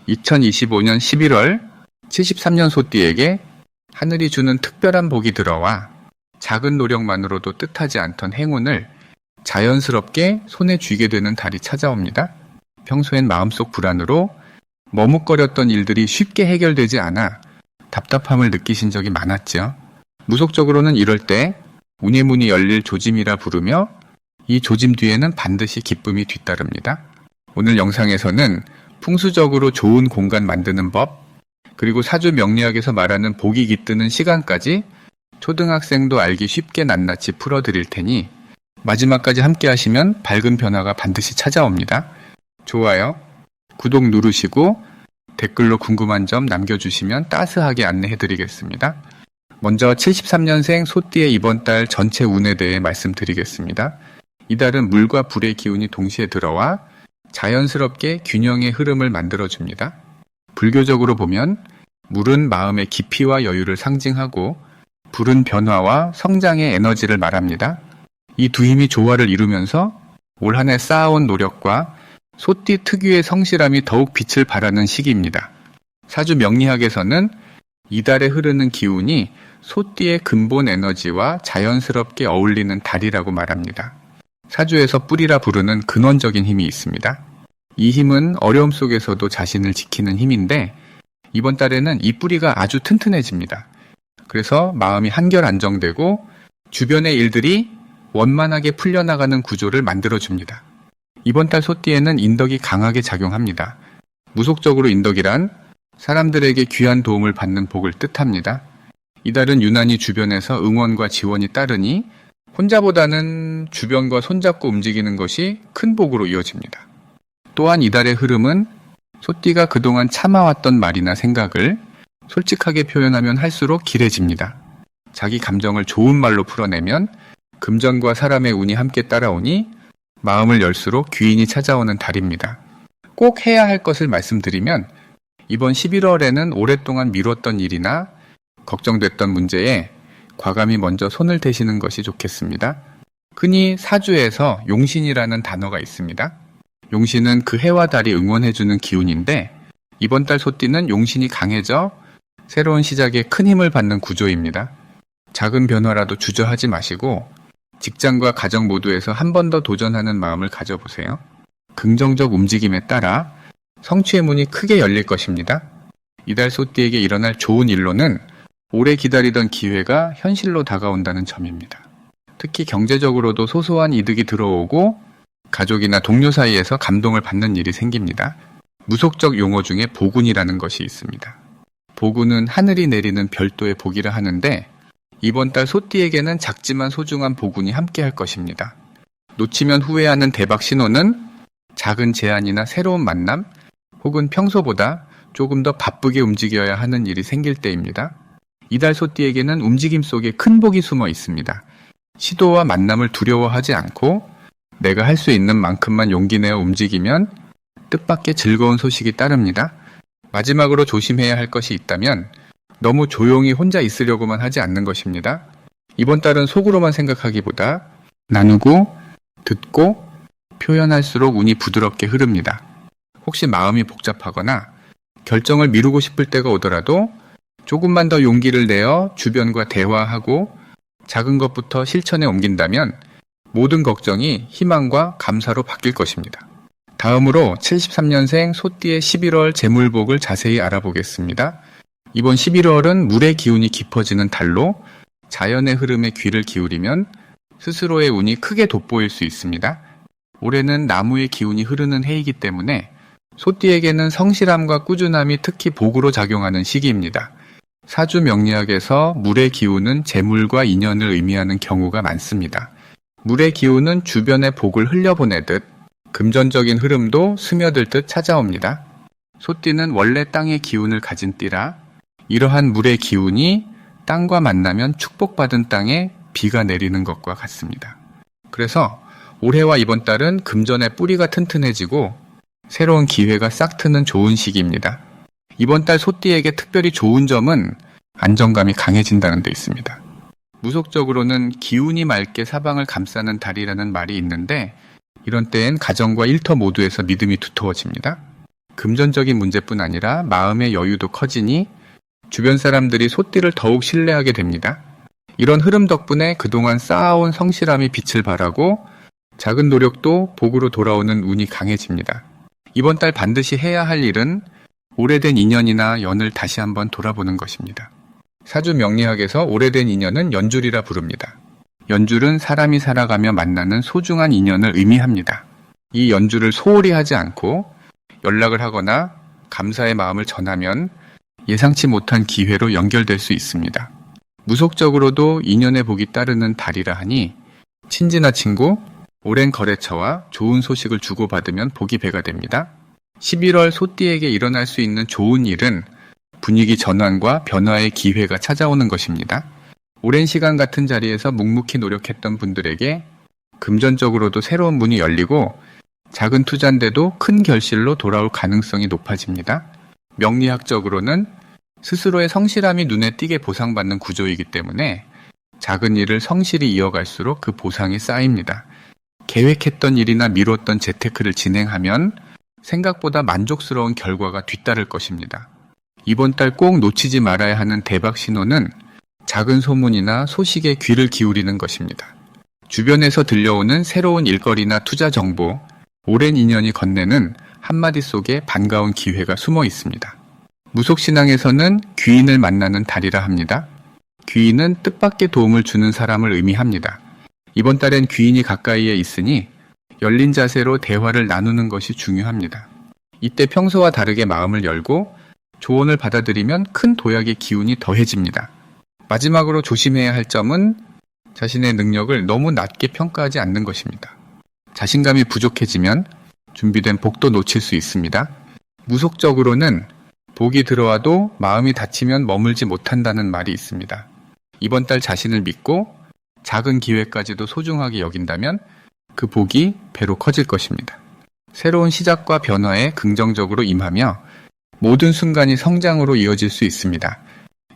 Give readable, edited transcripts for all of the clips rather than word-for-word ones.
2025년 11월 73년 소띠에게 하늘이 주는 특별한 복이 들어와 작은 노력만으로도 뜻하지 않던 행운을 자연스럽게 손에 쥐게 되는 달이 찾아옵니다. 평소엔 마음속 불안으로 머뭇거렸던 일들이 쉽게 해결되지 않아 답답함을 느끼신 적이 많았죠. 무속적으로는 이럴 때 운의 문이 열릴 조짐이라 부르며 이 조짐 뒤에는 반드시 기쁨이 뒤따릅니다. 오늘 영상에서는 풍수적으로 좋은 공간 만드는 법, 그리고 사주 명리학에서 말하는 복이 깃드는 시간까지 초등학생도 알기 쉽게 낱낱이 풀어드릴 테니 마지막까지 함께 하시면 밝은 변화가 반드시 찾아옵니다. 좋아요, 구독 누르시고 댓글로 궁금한 점 남겨주시면 따스하게 안내해드리겠습니다. 먼저 73년생 소띠의 이번 달 전체 운에 대해 말씀드리겠습니다. 이달은 물과 불의 기운이 동시에 들어와 자연스럽게 균형의 흐름을 만들어줍니다. 불교적으로 보면 물은 마음의 깊이와 여유를 상징하고 불은 변화와 성장의 에너지를 말합니다. 이 두 힘이 조화를 이루면서 올 한 해 쌓아온 노력과 소띠 특유의 성실함이 더욱 빛을 발하는 시기입니다. 사주 명리학에서는 이달에 흐르는 기운이 소띠의 근본 에너지와 자연스럽게 어울리는 달이라고 말합니다. 사주에서 뿌리라 부르는 근원적인 힘이 있습니다. 이 힘은 어려움 속에서도 자신을 지키는 힘인데 이번 달에는 이 뿌리가 아주 튼튼해집니다. 그래서 마음이 한결 안정되고 주변의 일들이 원만하게 풀려나가는 구조를 만들어줍니다. 이번 달 소띠에는 인덕이 강하게 작용합니다. 무속적으로 인덕이란 사람들에게 귀한 도움을 받는 복을 뜻합니다. 이달은 유난히 주변에서 응원과 지원이 따르니 혼자보다는 주변과 손잡고 움직이는 것이 큰 복으로 이어집니다. 또한 이달의 흐름은 소띠가 그동안 참아왔던 말이나 생각을 솔직하게 표현하면 할수록 길해집니다. 자기 감정을 좋은 말로 풀어내면 금전과 사람의 운이 함께 따라오니 마음을 열수록 귀인이 찾아오는 달입니다. 꼭 해야 할 것을 말씀드리면 이번 11월에는 오랫동안 미뤘던 일이나 걱정됐던 문제에 과감히 먼저 손을 대시는 것이 좋겠습니다. 흔히 사주에서 용신이라는 단어가 있습니다. 용신은 그 해와 달이 응원해주는 기운인데 이번 달 소띠는 용신이 강해져 새로운 시작에 큰 힘을 받는 구조입니다. 작은 변화라도 주저하지 마시고 직장과 가정 모두에서 한 번 더 도전하는 마음을 가져보세요. 긍정적 움직임에 따라 성취의 문이 크게 열릴 것입니다. 이달 소띠에게 일어날 좋은 일로는 오래 기다리던 기회가 현실로 다가온다는 점입니다. 특히 경제적으로도 소소한 이득이 들어오고 가족이나 동료 사이에서 감동을 받는 일이 생깁니다. 무속적 용어 중에 보군이라는 것이 있습니다. 보군은 하늘이 내리는 별도의 복이라 하는데 이번 달 소띠에게는 작지만 소중한 보군이 함께할 것입니다. 놓치면 후회하는 대박 신호는 작은 제안이나 새로운 만남 혹은 평소보다 조금 더 바쁘게 움직여야 하는 일이 생길 때입니다. 이달 소띠에게는 움직임 속에 큰 복이 숨어 있습니다. 시도와 만남을 두려워하지 않고 내가 할 수 있는 만큼만 용기 내어 움직이면 뜻밖의 즐거운 소식이 따릅니다. 마지막으로 조심해야 할 것이 있다면 너무 조용히 혼자 있으려고만 하지 않는 것입니다. 이번 달은 속으로만 생각하기보다 나누고 듣고 표현할수록 운이 부드럽게 흐릅니다. 혹시 마음이 복잡하거나 결정을 미루고 싶을 때가 오더라도 조금만 더 용기를 내어 주변과 대화하고 작은 것부터 실천에 옮긴다면 모든 걱정이 희망과 감사로 바뀔 것입니다. 다음으로 73년생 소띠의 11월 재물복을 자세히 알아보겠습니다. 이번 11월은 물의 기운이 깊어지는 달로 자연의 흐름에 귀를 기울이면 스스로의 운이 크게 돋보일 수 있습니다. 올해는 나무의 기운이 흐르는 해이기 때문에 소띠에게는 성실함과 꾸준함이 특히 복으로 작용하는 시기입니다. 사주 명리학에서 물의 기운은 재물과 인연을 의미하는 경우가 많습니다. 물의 기운은 주변에 복을 흘려보내듯 금전적인 흐름도 스며들듯 찾아옵니다. 소띠는 원래 땅의 기운을 가진 띠라 이러한 물의 기운이 땅과 만나면 축복받은 땅에 비가 내리는 것과 같습니다. 그래서 올해와 이번 달은 금전의 뿌리가 튼튼해지고 새로운 기회가 싹 트는 좋은 시기입니다. 이번 달 소띠에게 특별히 좋은 점은 안정감이 강해진다는 데 있습니다. 무속적으로는 기운이 맑게 사방을 감싸는 달이라는 말이 있는데 이런 때엔 가정과 일터 모두에서 믿음이 두터워집니다. 금전적인 문제뿐 아니라 마음의 여유도 커지니 주변 사람들이 소띠를 더욱 신뢰하게 됩니다. 이런 흐름 덕분에 그동안 쌓아온 성실함이 빛을 발하고 작은 노력도 복으로 돌아오는 운이 강해집니다. 이번 달 반드시 해야 할 일은 오래된 인연이나 연을 다시 한번 돌아보는 것입니다. 사주 명리학에서 오래된 인연은 연줄이라 부릅니다. 연줄은 사람이 살아가며 만나는 소중한 인연을 의미합니다. 이 연줄을 소홀히 하지 않고 연락을 하거나 감사의 마음을 전하면 예상치 못한 기회로 연결될 수 있습니다. 무속적으로도 인연의 복이 따르는 달이라 하니 친지나 친구, 오랜 거래처와 좋은 소식을 주고받으면 복이 배가 됩니다. 11월 소띠에게 일어날 수 있는 좋은 일은 분위기 전환과 변화의 기회가 찾아오는 것입니다. 오랜 시간 같은 자리에서 묵묵히 노력했던 분들에게 금전적으로도 새로운 문이 열리고 작은 투자인데도 큰 결실로 돌아올 가능성이 높아집니다. 명리학적으로는 스스로의 성실함이 눈에 띄게 보상받는 구조이기 때문에 작은 일을 성실히 이어갈수록 그 보상이 쌓입니다. 계획했던 일이나 미뤘던 재테크를 진행하면 생각보다 만족스러운 결과가 뒤따를 것입니다. 이번 달 꼭 놓치지 말아야 하는 대박 신호는 작은 소문이나 소식에 귀를 기울이는 것입니다. 주변에서 들려오는 새로운 일거리나 투자 정보, 오랜 인연이 건네는 한마디 속에 반가운 기회가 숨어 있습니다. 무속신앙에서는 귀인을 만나는 달이라 합니다. 귀인은 뜻밖의 도움을 주는 사람을 의미합니다. 이번 달엔 귀인이 가까이에 있으니 열린 자세로 대화를 나누는 것이 중요합니다. 이때 평소와 다르게 마음을 열고 조언을 받아들이면 큰 도약의 기운이 더해집니다. 마지막으로 조심해야 할 점은 자신의 능력을 너무 낮게 평가하지 않는 것입니다. 자신감이 부족해지면 준비된 복도 놓칠 수 있습니다. 무속적으로는 복이 들어와도 마음이 닫히면 머물지 못한다는 말이 있습니다. 이번 달 자신을 믿고 작은 기회까지도 소중하게 여긴다면 그 복이 배로 커질 것입니다. 새로운 시작과 변화에 긍정적으로 임하며 모든 순간이 성장으로 이어질 수 있습니다.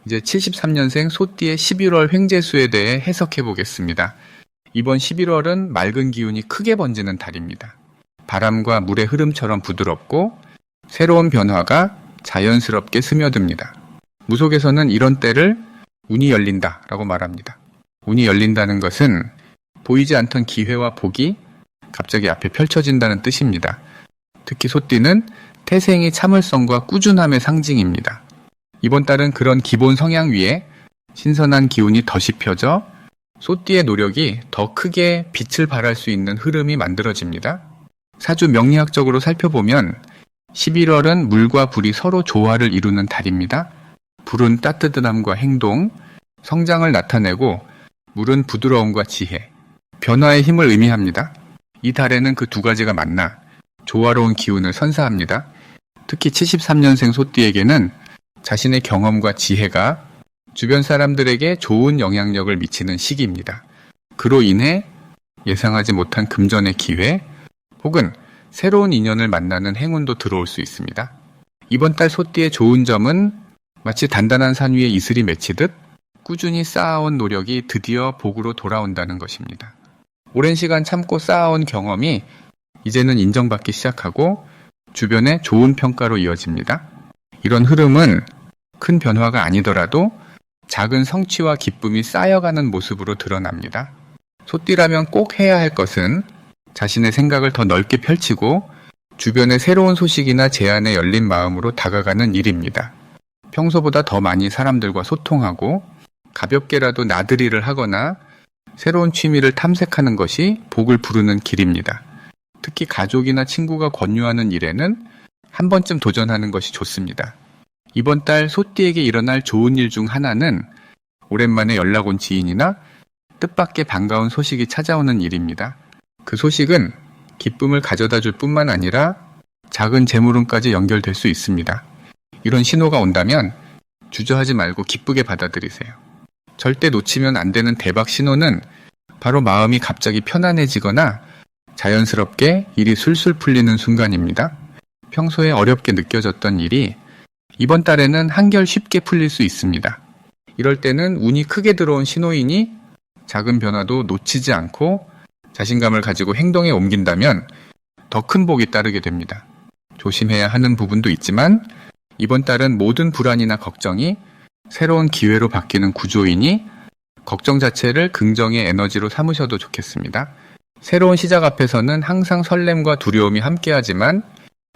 이제 73년생 소띠의 11월 횡재수에 대해 해석해 보겠습니다. 이번 11월은 맑은 기운이 크게 번지는 달입니다. 바람과 물의 흐름처럼 부드럽고 새로운 변화가 자연스럽게 스며듭니다. 무속에서는 이런 때를 운이 열린다 라고 말합니다. 운이 열린다는 것은 보이지 않던 기회와 복이 갑자기 앞에 펼쳐진다는 뜻입니다. 특히 소띠는 태생이 참을성과 꾸준함의 상징입니다. 이번 달은 그런 기본 성향 위에 신선한 기운이 더 씹혀져 소띠의 노력이 더 크게 빛을 발할 수 있는 흐름이 만들어집니다. 사주 명리학적으로 살펴보면 11월은 물과 불이 서로 조화를 이루는 달입니다. 불은 따뜻함과 행동, 성장을 나타내고 물은 부드러움과 지혜, 변화의 힘을 의미합니다. 이 달에는 그 두 가지가 만나 조화로운 기운을 선사합니다. 특히 73년생 소띠에게는 자신의 경험과 지혜가 주변 사람들에게 좋은 영향력을 미치는 시기입니다. 그로 인해 예상하지 못한 금전의 기회 혹은 새로운 인연을 만나는 행운도 들어올 수 있습니다. 이번 달 소띠의 좋은 점은 마치 단단한 산 위에 이슬이 맺히듯 꾸준히 쌓아온 노력이 드디어 복으로 돌아온다는 것입니다. 오랜 시간 참고 쌓아온 경험이 이제는 인정받기 시작하고 주변의 좋은 평가로 이어집니다. 이런 흐름은 큰 변화가 아니더라도 작은 성취와 기쁨이 쌓여가는 모습으로 드러납니다. 소띠라면 꼭 해야 할 것은 자신의 생각을 더 넓게 펼치고 주변의 새로운 소식이나 제안에 열린 마음으로 다가가는 일입니다. 평소보다 더 많이 사람들과 소통하고 가볍게라도 나들이를 하거나 새로운 취미를 탐색하는 것이 복을 부르는 길입니다. 특히 가족이나 친구가 권유하는 일에는 한 번쯤 도전하는 것이 좋습니다. 이번 달 소띠에게 일어날 좋은 일 중 하나는 오랜만에 연락 온 지인이나 뜻밖의 반가운 소식이 찾아오는 일입니다. 그 소식은 기쁨을 가져다 줄 뿐만 아니라 작은 재물운까지 연결될 수 있습니다. 이런 신호가 온다면 주저하지 말고 기쁘게 받아들이세요. 절대 놓치면 안 되는 대박 신호는 바로 마음이 갑자기 편안해지거나 자연스럽게 일이 술술 풀리는 순간입니다. 평소에 어렵게 느껴졌던 일이 이번 달에는 한결 쉽게 풀릴 수 있습니다. 이럴 때는 운이 크게 들어온 신호이니 작은 변화도 놓치지 않고 자신감을 가지고 행동에 옮긴다면 더 큰 복이 따르게 됩니다. 조심해야 하는 부분도 있지만 이번 달은 모든 불안이나 걱정이 새로운 기회로 바뀌는 구조이니 걱정 자체를 긍정의 에너지로 삼으셔도 좋겠습니다. 새로운 시작 앞에서는 항상 설렘과 두려움이 함께하지만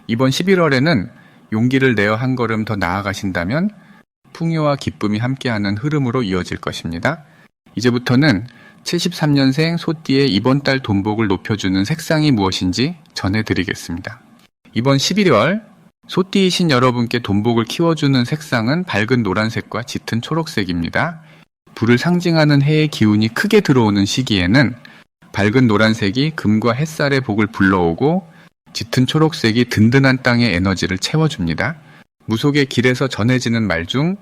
이번 11월에는 용기를 내어 한 걸음 더 나아가신다면 풍요와 기쁨이 함께하는 흐름으로 이어질 것입니다. 이제부터는 73년생 소띠의 이번 달 돈복을 높여주는 색상이 무엇인지 전해드리겠습니다. 이번 11월 소띠이신 여러분께 돈복을 키워주는 색상은 밝은 노란색과 짙은 초록색입니다. 불을 상징하는 해의 기운이 크게 들어오는 시기에는 밝은 노란색이 금과 햇살의 복을 불러오고 짙은 초록색이 든든한 땅의 에너지를 채워줍니다. 무속의 길에서 전해지는 말 중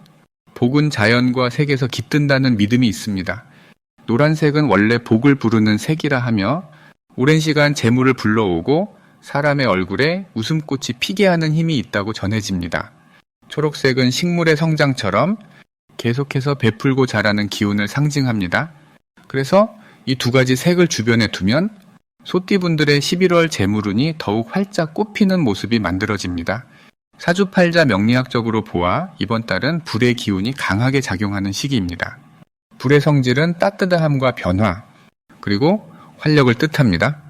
복은 자연과 색에서 깃든다는 믿음이 있습니다. 노란색은 원래 복을 부르는 색이라 하며 오랜 시간 재물을 불러오고 사람의 얼굴에 웃음꽃이 피게 하는 힘이 있다고 전해집니다. 초록색은 식물의 성장처럼 계속해서 베풀고 자라는 기운을 상징합니다. 그래서 이 두 가지 색을 주변에 두면 소띠분들의 11월 재물운이 더욱 활짝 꽃피는 모습이 만들어집니다. 사주팔자 명리학적으로 보아 이번 달은 불의 기운이 강하게 작용하는 시기입니다. 불의 성질은 따뜻함과 변화, 그리고 활력을 뜻합니다.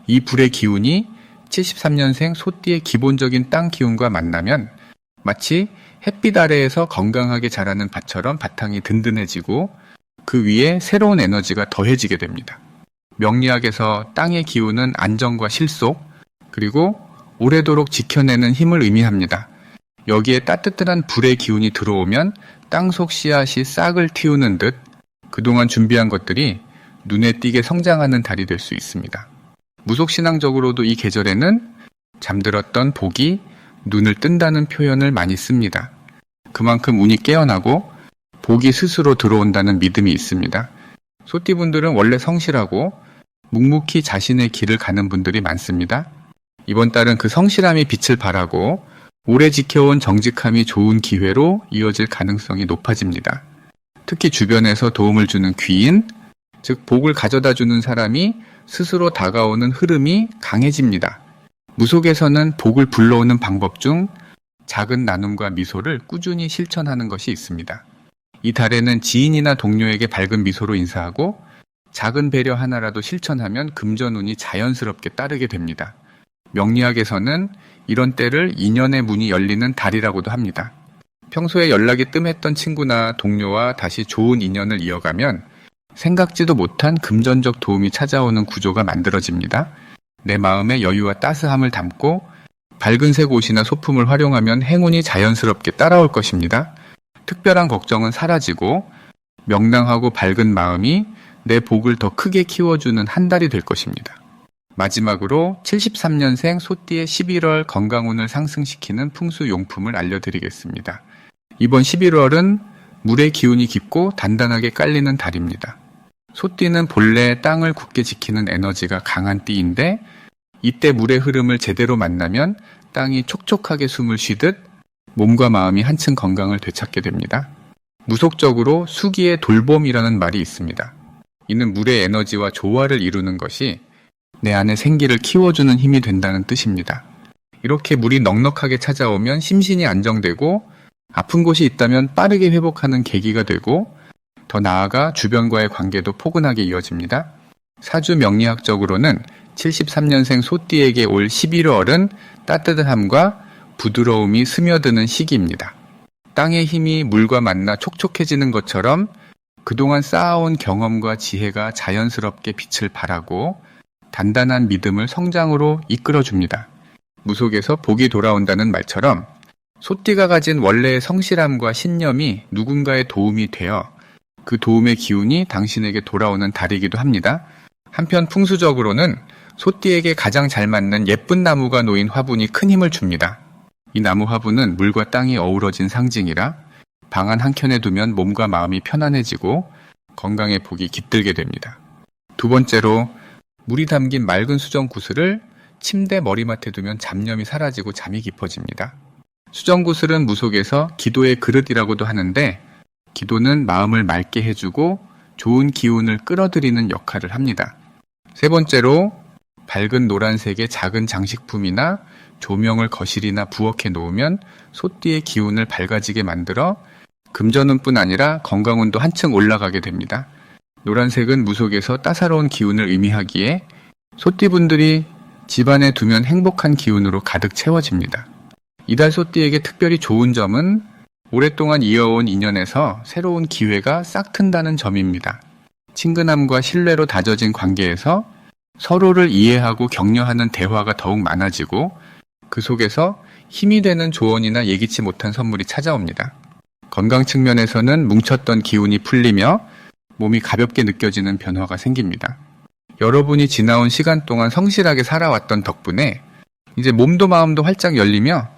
이 불의 기운이 73년생 소띠의 기본적인 땅 기운과 만나면 마치 햇빛 아래에서 건강하게 자라는 밭처럼 바탕이 든든해지고 그 위에 새로운 에너지가 더해지게 됩니다. 명리학에서 땅의 기운은 안정과 실속, 그리고 오래도록 지켜내는 힘을 의미합니다. 여기에 따뜻한 불의 기운이 들어오면 땅속 씨앗이 싹을 틔우는 듯 그동안 준비한 것들이 눈에 띄게 성장하는 달이 될 수 있습니다. 무속신앙적으로도 이 계절에는 잠들었던 복이 눈을 뜬다는 표현을 많이 씁니다. 그만큼 운이 깨어나고 복이 스스로 들어온다는 믿음이 있습니다. 소띠분들은 원래 성실하고 묵묵히 자신의 길을 가는 분들이 많습니다. 이번 달은 그 성실함이 빛을 발하고 오래 지켜온 정직함이 좋은 기회로 이어질 가능성이 높아집니다. 특히 주변에서 도움을 주는 귀인, 즉 복을 가져다주는 사람이 스스로 다가오는 흐름이 강해집니다. 무속에서는 복을 불러오는 방법 중 작은 나눔과 미소를 꾸준히 실천하는 것이 있습니다. 이 달에는 지인이나 동료에게 밝은 미소로 인사하고 작은 배려 하나라도 실천하면 금전운이 자연스럽게 따르게 됩니다. 명리학에서는 이런 때를 인연의 문이 열리는 달이라고도 합니다. 평소에 연락이 뜸했던 친구나 동료와 다시 좋은 인연을 이어가면 생각지도 못한 금전적 도움이 찾아오는 구조가 만들어집니다. 내 마음에 여유와 따스함을 담고 밝은 색 옷이나 소품을 활용하면 행운이 자연스럽게 따라올 것입니다. 특별한 걱정은 사라지고 명랑하고 밝은 마음이 내 복을 더 크게 키워주는 한 달이 될 것입니다. 마지막으로 73년생 소띠의 11월 건강운을 상승시키는 풍수용품을 알려드리겠습니다. 이번 11월은 물의 기운이 깊고 단단하게 깔리는 달입니다. 소띠는 본래 땅을 굳게 지키는 에너지가 강한 띠인데 이때 물의 흐름을 제대로 만나면 땅이 촉촉하게 숨을 쉬듯 몸과 마음이 한층 건강을 되찾게 됩니다. 무속적으로 수기의 돌봄이라는 말이 있습니다. 이는 물의 에너지와 조화를 이루는 것이 내 안에 생기를 키워주는 힘이 된다는 뜻입니다. 이렇게 물이 넉넉하게 찾아오면 심신이 안정되고 아픈 곳이 있다면 빠르게 회복하는 계기가 되고 더 나아가 주변과의 관계도 포근하게 이어집니다. 사주 명리학적으로는 73년생 소띠에게 올 11월은 따뜻함과 부드러움이 스며드는 시기입니다. 땅의 힘이 물과 만나 촉촉해지는 것처럼 그동안 쌓아온 경험과 지혜가 자연스럽게 빛을 발하고 단단한 믿음을 성장으로 이끌어줍니다. 무속에서 복이 돌아온다는 말처럼 소띠가 가진 원래의 성실함과 신념이 누군가의 도움이 되어 그 도움의 기운이 당신에게 돌아오는 달이기도 합니다. 한편 풍수적으로는 소띠에게 가장 잘 맞는 예쁜 나무가 놓인 화분이 큰 힘을 줍니다. 이 나무 화분은 물과 땅이 어우러진 상징이라 방 안 한켠에 두면 몸과 마음이 편안해지고 건강의 복이 깃들게 됩니다. 두 번째로 물이 담긴 맑은 수정 구슬을 침대 머리맡에 두면 잡념이 사라지고 잠이 깊어집니다. 수정 구슬은 무속에서 기도의 그릇이라고도 하는데 기도는 마음을 맑게 해주고 좋은 기운을 끌어들이는 역할을 합니다. 세 번째로 밝은 노란색의 작은 장식품이나 조명을 거실이나 부엌에 놓으면 소띠의 기운을 밝아지게 만들어 금전운뿐 아니라 건강운도 한층 올라가게 됩니다. 노란색은 무속에서 따사로운 기운을 의미하기에 소띠분들이 집안에 두면 행복한 기운으로 가득 채워집니다. 이달 소띠에게 특별히 좋은 점은 오랫동안 이어온 인연에서 새로운 기회가 싹 튼다는 점입니다. 친근함과 신뢰로 다져진 관계에서 서로를 이해하고 격려하는 대화가 더욱 많아지고 그 속에서 힘이 되는 조언이나 예기치 못한 선물이 찾아옵니다. 건강 측면에서는 뭉쳤던 기운이 풀리며 몸이 가볍게 느껴지는 변화가 생깁니다. 여러분이 지나온 시간 동안 성실하게 살아왔던 덕분에 이제 몸도 마음도 활짝 열리며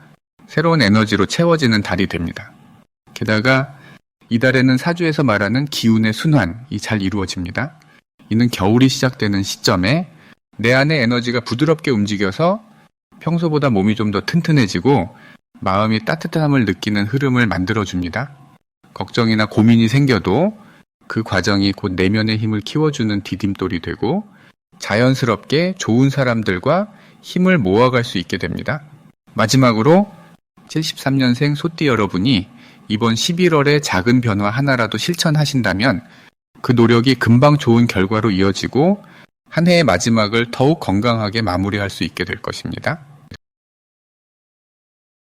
새로운 에너지로 채워지는 달이 됩니다. 게다가 이달에는 사주에서 말하는 기운의 순환이 잘 이루어집니다. 이는 겨울이 시작되는 시점에 내 안의 에너지가 부드럽게 움직여서 평소보다 몸이 좀 더 튼튼해지고 마음이 따뜻함을 느끼는 흐름을 만들어줍니다. 걱정이나 고민이 생겨도 그 과정이 곧 내면의 힘을 키워주는 디딤돌이 되고 자연스럽게 좋은 사람들과 힘을 모아갈 수 있게 됩니다. 마지막으로 73년생 소띠 여러분이 이번 11월에 작은 변화 하나라도 실천하신다면 그 노력이 금방 좋은 결과로 이어지고 한 해의 마지막을 더욱 건강하게 마무리할 수 있게 될 것입니다.